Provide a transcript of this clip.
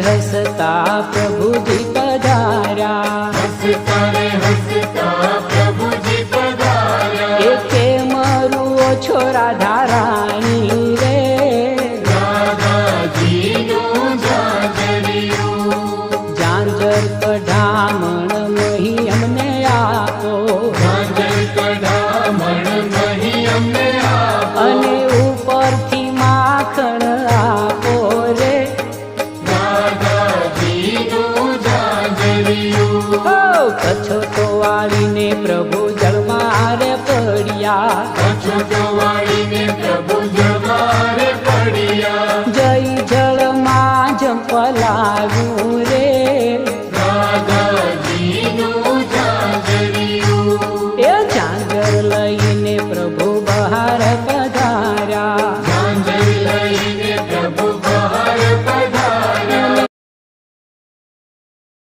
હસતા પ્રભુજી પધાર્યા, હસતા રે હસતા પ્રભુજી પધાર્યા. એકે મરુઓ છો રાધા રાણી રે, રાધાજીનું જાજરિયું. ઝાંઝર કઢામણ મહી અમને આપો, ઝાંઝર કઢામણ મહી અમને આપો. અને ઉપરથી માખણ આપો રે, રાધાજીનું જાજરિયું. કછોટો વાળીને પ્રભુ જળમાં રે પડ્યા, અછૂતો વાળીને પ્રભુ જવારે પડ્યા. જય જળમાં જંપલાવ્યું રે, રાધા